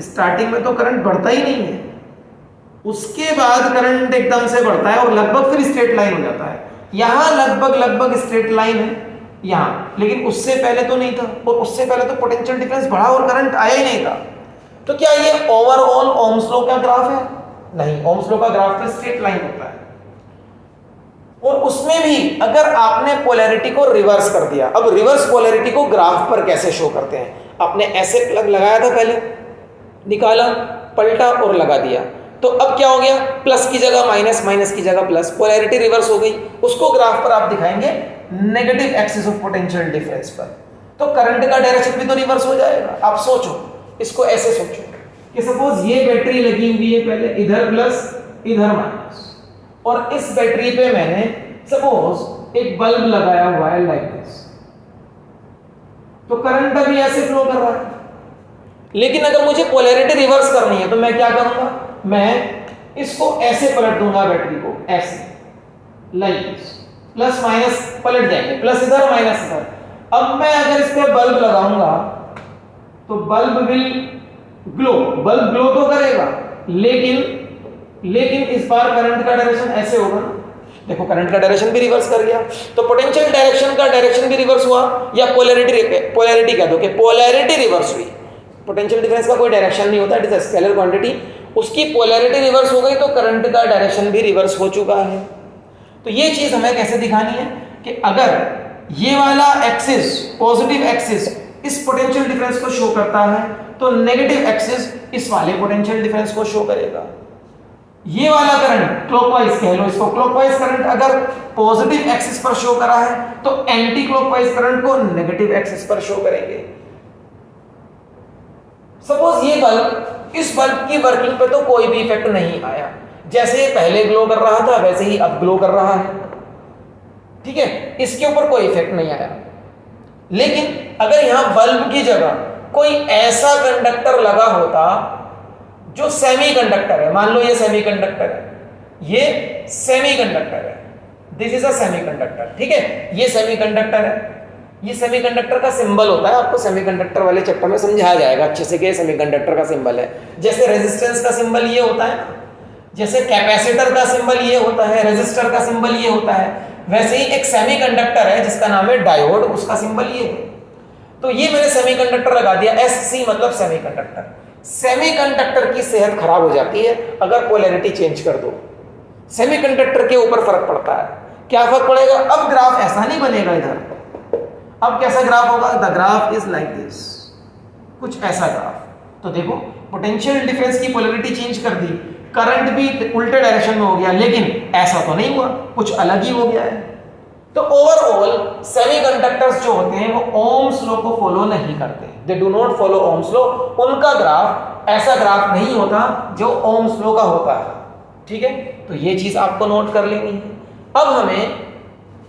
स्टार्टिंग में तो करंट बढ़ता ही नहीं है, उसके बाद करंट एकदम से बढ़ता है और लगभग फिर स्ट्रेट लाइन हो जाता है। यहां लगभग स्ट्रेट लाइन है यहां, लेकिन उससे पहले तो नहीं था, और उससे पहले तो पोटेंशियल डिफरेंस बढ़ा और करंट आया ही नहीं था। तो क्या ये ओवरऑल ओम्स लॉ का ग्राफ है? नहीं, ओम्स लॉ का ग्राफ तो स्ट्रेट लाइन होता है। और उसमें भी अगर आपने पोलैरिटी को रिवर्स कर दिया, अब रिवर्स पोलैरिटी को ग्राफ पर कैसे शो करते हैं? आपने ऐसे प्लग लगाया था, पहले निकाला, पलटा और लगा दिया, तो अब क्या हो गया? प्लस की जगह माइनस, माइनस की जगह प्लस, पोलैरिटी रिवर्स हो गई। उसको ग्राफ पर आप दिखाएंगे negative axis of potential difference पर, तो करंट का डायरेक्शन भी तो रिवर्स हो जाएगा। आप सोचो, इसको ऐसे सोचो कि सपोज ये बैटरी लगी हुई है, पहले इधर प्लस इधर माइनस, और इस बैटरी पे मैंने सपोज एक बल्ब लगाया हुआ है लाइक दिस, तो करंट अभी ऐसे फ्लो कर रहा है। लेकिन अगर मुझे पोलैरिटी रिवर्स करनी है तो मैं क्या करूंगा? मैं इसको ऐसे पलट दूंगा, बैटरी को ऐसे लाइक दिस, प्लस माइनस पलट जाएंगे, प्लस इधर माइनस इधर। अब मैं अगर इस पे बल्ब लगाऊंगा तो bulb will glow, bulb glow तो करेगा, लेकिन इस बार करंट का डायरेक्शन ऐसे होगा ना। देखो करंट का डायरेक्शन भी रिवर्स कर गया, तो पोटेंशियल डायरेक्शन का डायरेक्शन भी रिवर्स हुआ, या पोलैरिटी कह दो कि पोलैरिटी रिवर्स हुई। पोटेंशियल डिफरेंस का कोई डायरेक्शन नहीं होता, it is a scalar quantity, उसकी पोलैरिटी रिवर्स हो गई तो करंट का डायरेक्शन भी रिवर्स हो चुका है। तो ये चीज हमें कैसे दिखानी है कि अगर ये वाला एक्सिस, पॉजिटिव एक्सिस इस पोटेंशियल डिफरेंस को शो करता है, तो नेगेटिव एक्सिस इस वाले पोटेंशियल डिफरेंस को शो करेगा। ये वाला करंट क्लॉकवाइज कह लो इसको, क्लॉकवाइज करंट अगर पॉजिटिव एक्सिस पर शो करा है तो एंटी क्लॉकवाइज करंट को नेगेटिव एक्सिस पर शो करेंगे। सपोज ये बल्ब, इस बल्ब की वर्किंग पे तो कोई भी इफेक्ट नहीं आया, जैसे पहले ग्लो कर रहा था वैसे ही अब ग्लो कर रहा है, ठीक है, इसके ऊपर कोई इफेक्ट नहीं आया। लेकिन अगर यहां बल्ब की जगह कोई ऐसा कंडक्टर लगा होता जो सेमीकंडक्टर है, मान लो ये सेमीकंडक्टर है, ये सेमीकंडक्टर है, दिस इज अ सेमीकंडक्टर, ठीक है, ये सेमीकंडक्टर है, ये सेमीकंडक्टर का सिंबल होता है, आपको सेमीकंडक्टर वाले चैप्टर में समझाया जाएगा अच्छे से कि ये सेमीकंडक्टर का सिंबल है। जैसे रेजिस्टेंस का सिंबल ये होता है, जैसे कैपेसिटर का सिंबल ये होता है, रेजिस्टर का सिंबल ये होता है, वैसे ही एक सेमीकंडक्टर है जिसका नाम है डायोड, उसका सिंबल ये है। तो ये मैंने सेमीकंडक्टर लगा दिया, SC मतलब सेमीकंडक्टर। सेमीकंडक्टर की सेहत खराब हो जाती है अगर पोलैरिटी चेंज कर दो, सेमीकंडक्टर के ऊपर फर्क पड़ता है। क्या फर्क पड़ेगा? अब ग्राफ ऐसा नहीं बनेगा इधर, अब कैसा ग्राफ होगा? The graph is like this, कुछ ऐसा ग्राफ। तो देखो पोटेंशियल डिफरेंस की पोलैरिटी चेंज कर दी, करंट भी उल्टे डायरेक्शन में हो गया, लेकिन ऐसा तो नहीं हुआ, कुछ अलग ही हो गया है। तो ओवरऑल सेमीकंडक्टर्स जो होते हैं वो ओम्स लॉ को फॉलो नहीं करते, they do not follow Ohm's law. उनका ग्राफ ऐसा ग्राफ नहीं होता जो ओम्स लॉ का होता है, ठीक है। तो ये चीज आपको नोट कर लेनी है। अब हमें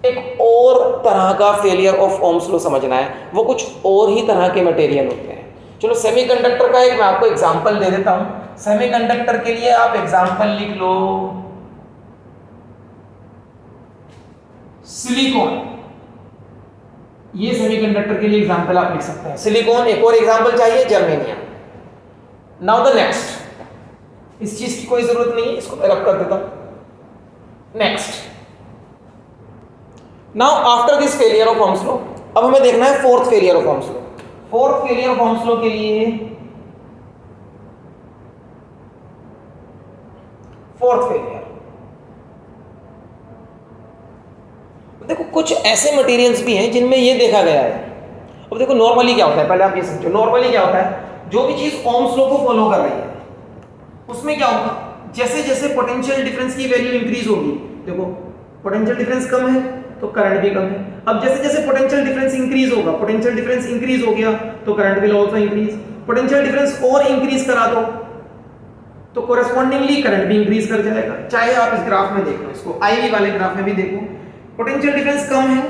एक और तरह का फेलियर ऑफ ओम्स लॉ समझना है, वो कुछ और ही तरह के मटेरियल होते हैं। चलो सेमीकंडक्टर का एक मैं आपको एग्जांपल दे देता हूं। सेमीकंडक्टर के लिए आप एग्जांपल लिख लो सिलिकॉन, ये सेमीकंडक्टर के लिए एग्जांपल आप लिख सकते हैं सिलिकॉन। एक और एग्जांपल चाहिए जर्मेनियम। नाउ द नेक्स्ट, इस चीज की कोई जरूरत नहीं है, इसको मैं रख कर देता हूं। Next, now after this failure of Ohm's law, अब हमें देखना है fourth failure of Ohm's law. Fourth failure of Ohm's law के लिए फोर्थ फेलियर, देखो कुछ ऐसे मटेरियल्स भी हैं जिनमें ये देखा गया है। अब देखो नॉर्मली क्या होता है, पहले आप ये समझो नॉर्मली क्या होता है, जो भी चीज ओम्स लॉ को फॉलो कर रही है उसमें क्या होगा, जैसे जैसे पोटेंशियल डिफरेंस की वैल्यू इंक्रीज होगी, देखो पोटेंशियल डिफरेंस कम है तो करंट भी कम है। अब जैसे जैसे पोटेंशियल डिफरेंस इंक्रीज होगा, पोटेंशियल डिफरेंस इंक्रीज हो गया तो current will also increase. Potential difference और इंक्रीज करा दो तो कोरेस्पॉन्डिंगली करंट भी इंक्रीज कर जाएगा। चाहे आप इस ग्राफ में देखो, इसको IV वाले ग्राफ में भी देखो, पोटेंशियल डिफरेंस कम है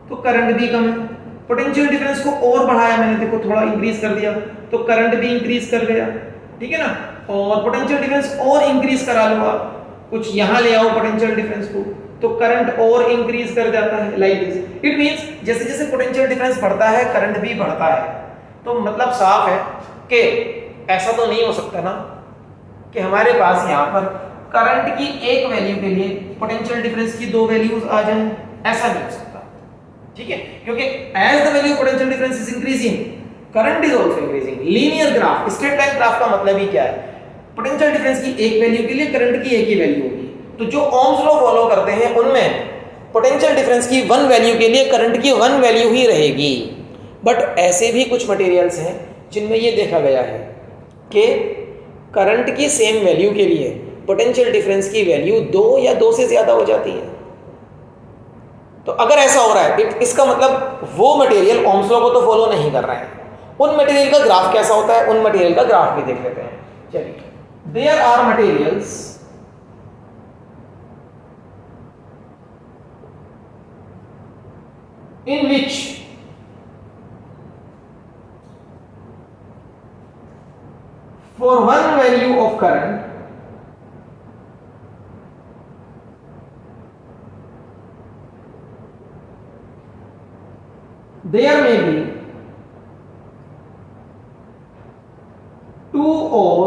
तो करंट भी कम है। पोटेंशियल डिफरेंस को और बढ़ाया मैंने, देखो थोड़ा इंक्रीज कर दिया तो करंट भी इंक्रीज कर गया, ठीक है ना। और पोटेंशियल डिफरेंस और इंक्रीज करा लो आप, कुछ यहां ले आओ पोटेंशियल डिफरेंस को, तो करंट और इंक्रीज कर जाता है, लाइक दिस। इट मींस जैसे जैसे पोटेंशियल डिफरेंस बढ़ता है करंट भी बढ़ता है। तो मतलब साफ है कि ऐसा तो नहीं हो सकता ना कि हमारे पास यहाँ पर करंट की एक वैल्यू के लिए पोटेंशियल डिफरेंस की दो वैल्यूज आ जाएं, ऐसा नहीं हो सकता, ठीक है। क्योंकि as the value potential difference is increasing, current is also increasing. Linear graph, straight line graph का मतलब ही क्या है, पोटेंशियल डिफरेंस की एक वैल्यू के लिए करंट की एक ही वैल्यू होगी। तो जो ओम्स लॉ फॉलो करते हैं उनमें पोटेंशियल डिफरेंस की वन वैल्यू के लिए करंट की वन वैल्यू ही रहेगी। बट ऐसे भी कुछ मटेरियल्स हैं जिनमें ये देखा गया है कि करंट की सेम वैल्यू के लिए पोटेंशियल डिफरेंस की वैल्यू 2 या 2 से ज्यादा हो जाती है। तो अगर ऐसा हो रहा है इसका मतलब वो मटेरियल ओम्स लॉ को तो फॉलो नहीं कर रहे हैं। उन मटेरियल का ग्राफ कैसा होता है, उन मटेरियल का ग्राफ भी देख लेते हैं। चलिए, there are materials in which for one value of current there may be two or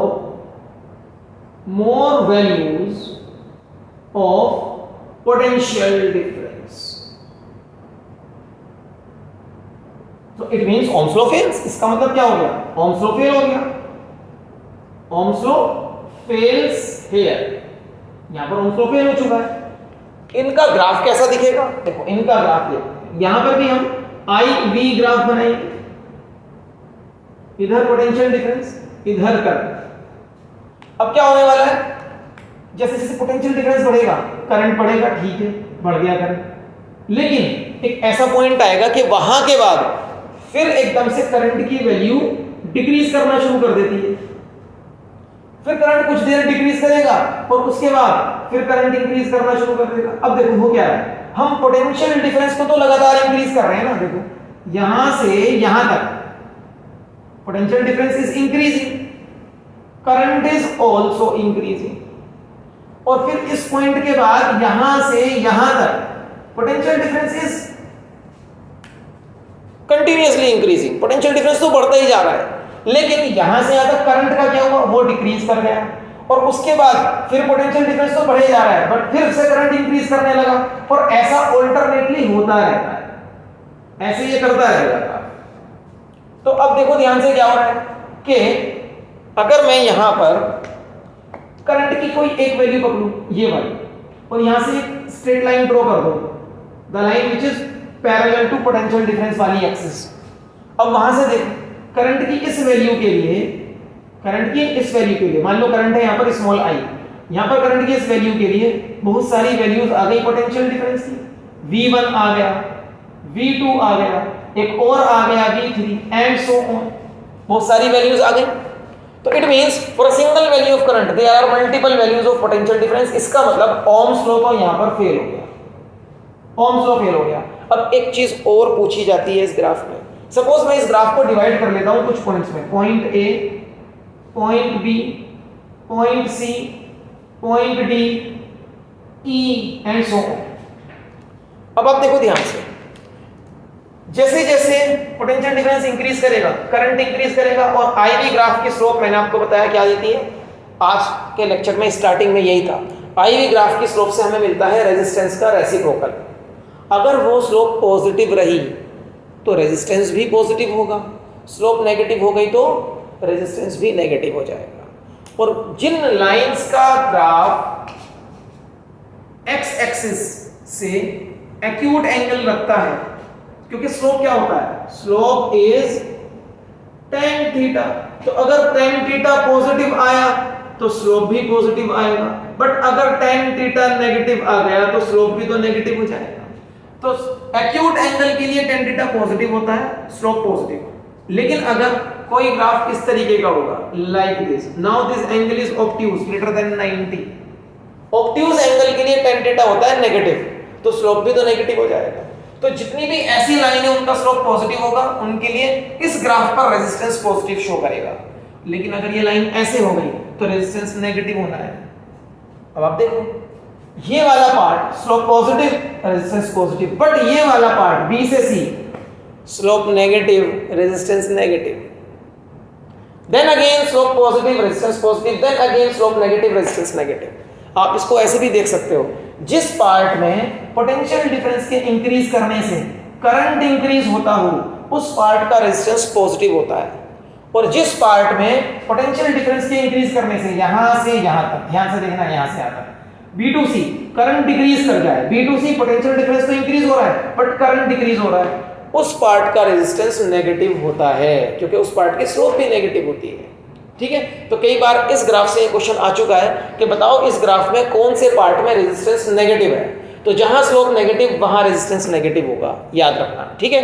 more values of potential difference. तो it means ohms law fails. इसका मतलब क्या हो गया, ओम्स लॉ फेल हो गया, ओम्स लॉ फेल्स हियर, यहां पर ओम्स लॉ फेल हो चुका है। इनका ग्राफ कैसा दिखेगा, देखो इनका ग्राफ देखते हैं। यहां पर भी हम IV ग्राफ बनाएंगे, इधर पोटेंशियल डिफरेंस, इधर करंट। अब क्या होने वाला है, जैसे जैसे पोटेंशियल डिफरेंस बढ़ेगा करंट बढ़ेगा, ठीक है बढ़ गया करंट, लेकिन एक ऐसा पॉइंट आएगा कि वहां के बाद फिर एकदम से करंट की वैल्यू डिक्रीज करना शुरू कर देती है। फिर करंट कुछ देर डिक्रीज करेगा और उसके बाद फिर करंट इंक्रीज करना शुरू कर देगा। अब देखो हो क्या है, हम पोटेंशियल डिफरेंस को तो लगातार इंक्रीज कर रहे हैं ना, देखो यहां से यहां तक potential difference is increasing, current is also increasing. और फिर इस पॉइंट के बाद यहां से यहां तक potential difference is continuously increasing, potential difference तो बढ़ता ही जा रहा है, लेकिन यहां से यहां तक करंट का क्या हुआ, वो डिक्रीज कर गया, और उसके बाद फिर पोटेंशियल डिफरेंस तो बढ़े जा रहा है बट फिर से करंट इंक्रीज करने लगा, और ऐसा ऑल्टरनेटली होता रहता है, ऐसे ये करता रहेगा। तो अब देखो ध्यान से क्या हो रहा है कि अगर मैं यहां पर करंट की कोई एक वैल्यू पकड़ूं, ये वाली, और यहां से एक स्ट्रेट लाइन ड्रॉ कर दो, the line which is parallel to potential difference वाली एक्सिस। अब वहां से देख करंट की इस वैल्यू के लिए, करंट की इस वैल्यू के लिए, मान लो करंट है यहां पर स्मॉल आई, यहां पर करंट की इस वैल्यू के लिए बहुत सारी वैल्यूज आ गई पोटेंशियल डिफरेंस की, V1 आ गया, V2 आ गया, एक और आ गया V3 एंड सो ऑन, बहुत सारी वैल्यूज आ गई। तो it means for a single value of current there are multiple values of potential difference. इसका मतलब ओम्स लॉ तो यहां पर फेल हो गया, ओम्स लॉ फेल हो गया। अब एक चीज और पूछी जाती है इस ग्राफ में, सपोज मैं इस ग्राफ को डिवाइड कर लेता हूं कुछ पॉइंट्स में, point A, point B, point C, point D, E and so on. अब आप देखो ध्यान से, जैसे जैसे पोटेंशियल डिफरेंस इंक्रीज करेगा, करंट इंक्रीज करेगा, और आईवी ग्राफ की स्लोप मैंने आपको बताया क्या देती है, आज के लेक्चर में स्टार्टिंग में यही था, आईवी ग्राफ की स्लोप से हमें मिलता है रेजिस्टेंस का रेसिप्रोकल। अगर वो स्लोप पॉजिटिव रही तो रेजिस्टेंस भी पॉजिटिव होगा, स्लोप नेगेटिव हो गई तो रेजिस्टेंस भी नेगेटिव हो जाएगा। और जिन लाइंस का ग्राफ एक्स एक्सिस से एक्यूट एंगल रखता है, क्योंकि स्लोप क्या होता है, स्लोप इज tan थीटा, तो अगर tan थीटा पॉजिटिव आया तो स्लोप भी पॉजिटिव आएगा, बट अगर tan थीटा नेगेटिव आ गया तो स्लोप भी तो नेगेटिव हो जाएगा। तो एक्यूट एंगल के लिए tan थीटा पॉजिटिव होता है, स्लोप पॉजिटिव। लेकिन अगर कोई ग्राफ इस तरीके का होगा, like this, now this angle is obtuse greater than 90, obtuse angle के लिए tan थीटा होता है नेगेटिव, तो स्लोप भी तो नेगेटिव हो जाएगा। तो जितनी भी ऐसी लाइन है उनका स्लोप पॉजिटिव होगा, उनके लिए इस ग्राफ पर रेजिस्टेंस पॉजिटिव शो करेगा। लेकिन अगर ये लाइन ऐसे हो गई तो रेजिस्टेंस नेगेटिव होना है। अब आप देखो ये वाला part slope positive, resistance positive, but ये वाला पार्ट बी से C slope negative, resistance negative, then again slope positive, resistance positive, then again slope negative, resistance negative. आप इसको ऐसे भी देख सकते हो, जिस पार्ट में पोटेंशियल डिफरेंस के इंक्रीज करने से करंट इंक्रीज होता हो उस पार्ट का रेजिस्टेंस पॉजिटिव होता है, और जिस पार्ट में पोटेंशियल डिफरेंस के इंक्रीज करने से यहां से यहां तक, ध्यान से देखना, यहां से यहां तक B2C करंट डिक्रीज कर जाए, B2C पोटेंशियल डिफरेंस तो इंक्रीज हो रहा है बट करंट डिक्रीज हो रहा है, उस पार्ट का रेजिस्टेंस नेगेटिव होता है, क्योंकि उस पार्ट की स्लोप भी नेगेटिव होती है। ठीक है, तो कई बार इस ग्राफ से क्वेश्चन आ चुका है कि बताओ इस ग्राफ में कौन से पार्ट में रेजिस्टेंस नेगेटिव है, तो जहां स्लोप नेगेटिव वहां रेजिस्टेंस नेगेटिव होगा, याद रखना। ठीक है,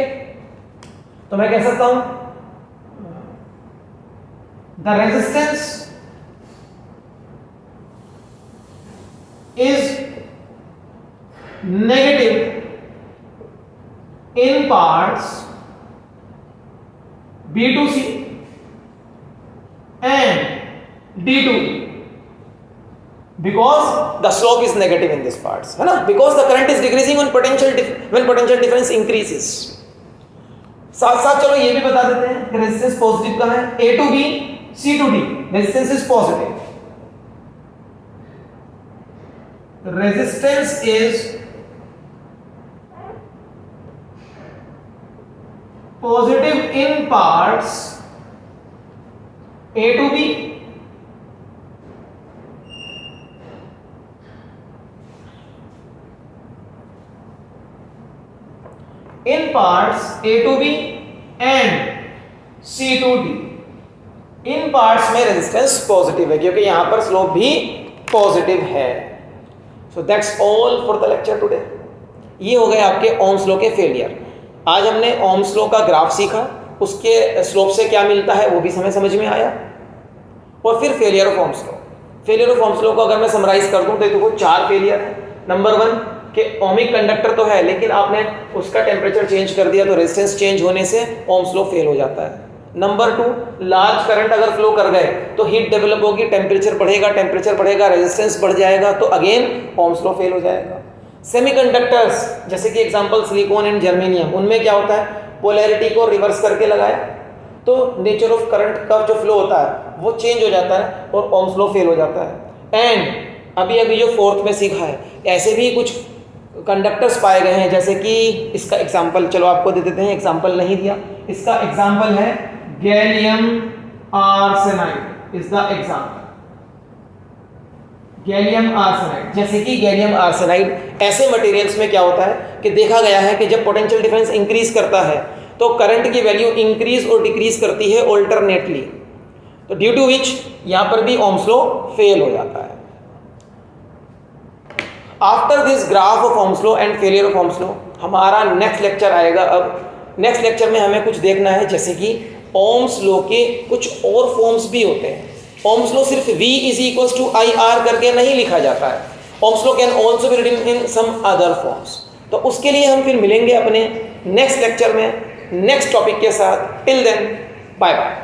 तो मैं कह सकता हूं the resistance is negative in parts B2C and D2E because the slope is negative in these parts, है ना, because the current is decreasing when potential difference increases। साथ साथ चलो ये भी बता देते हैं कि रेजिस्टेंस पॉजिटिव का है, A to B, C to D, resistance is positive, resistance is positive in parts A to B in parts A to B and C to D। In parts में रेजिस्टेंस पॉजिटिव है क्योंकि यहां पर स्लोप भी पॉजिटिव है। So that's all for the lecture today। ये हो गए आपके ओम्स लॉ के फेलियर। आज हमने ओम्स लॉ का ग्राफ सीखा, उसके स्लोप से क्या मिलता है वो भी हमें समझ में आया, और फिर failure of Ohm's law. Failure of Ohm's law को अगर मैं समराइज कर दूं तो देखो 4 फेलियर है। नंबर 1 कि ओमिक कंडक्टर तो है लेकिन आपने उसका टेम्परेचर चेंज कर दिया तो रेजिस्टेंस चेंज होने से ओम्स लॉ फेल हो जाता है। नंबर 2, लार्ज करंट अगर फ्लो कर गए तो हीट डेवलप होगी, टेम्परेचर बढ़ेगा, रेजिस्टेंस बढ़ जाएगा, तो अगेन ओम्स लॉ फेल हो जाएगा। सेमीकंडक्टर्स जैसे कि एग्जांपल सिलिकॉन एंड जर्मेनियम, उनमें क्या होता है, पोलैरिटी को रिवर्स करके लगाया तो नेचर ऑफ करंट का जो फ्लो होता है वो चेंज हो जाता है और ओम्स लॉ फेल हो जाता है। एंड अभी जो फोर्थ में सीखा है, ऐसे भी कुछ कंडक्टर्स पाए गए हैं, जैसे कि इसका एग्जांपल चलो आपको दे देते हैं, एग्जांपल नहीं दिया, इसका एग्जांपल है gallium arsenide is the example. Gallium arsenide, जैसे कि गैलियम आर्सेनाइड ऐसे मटेरियल्स में क्या होता है कि देखा गया है कि जब पोटेंशियल डिफरेंस इंक्रीज करता है तो करंट की वैल्यू इंक्रीज और डिक्रीज करती है ऑल्टरनेटली, तो ड्यू टू विच यहां पर भी ओम्स लॉ फेल हो जाता है। After this graph of Ohm's law and failure of Ohm's law हमारा नेक्स्ट लेक्चर आएगा। अब नेक्स्ट लेक्चर में हमें कुछ देखना है, जैसे कि ओम्स लॉ के कुछ और फॉर्म्स भी होते हैं। ओम्स लॉ सिर्फ V is equals to IR करके नहीं लिखा जाता है, Ohm's law can also be written in some other forms. तो उसके लिए हम फिर मिलेंगे अपने नेक्स्ट लेक्चर में नेक्स्ट टॉपिक के साथ। Till then bye bye.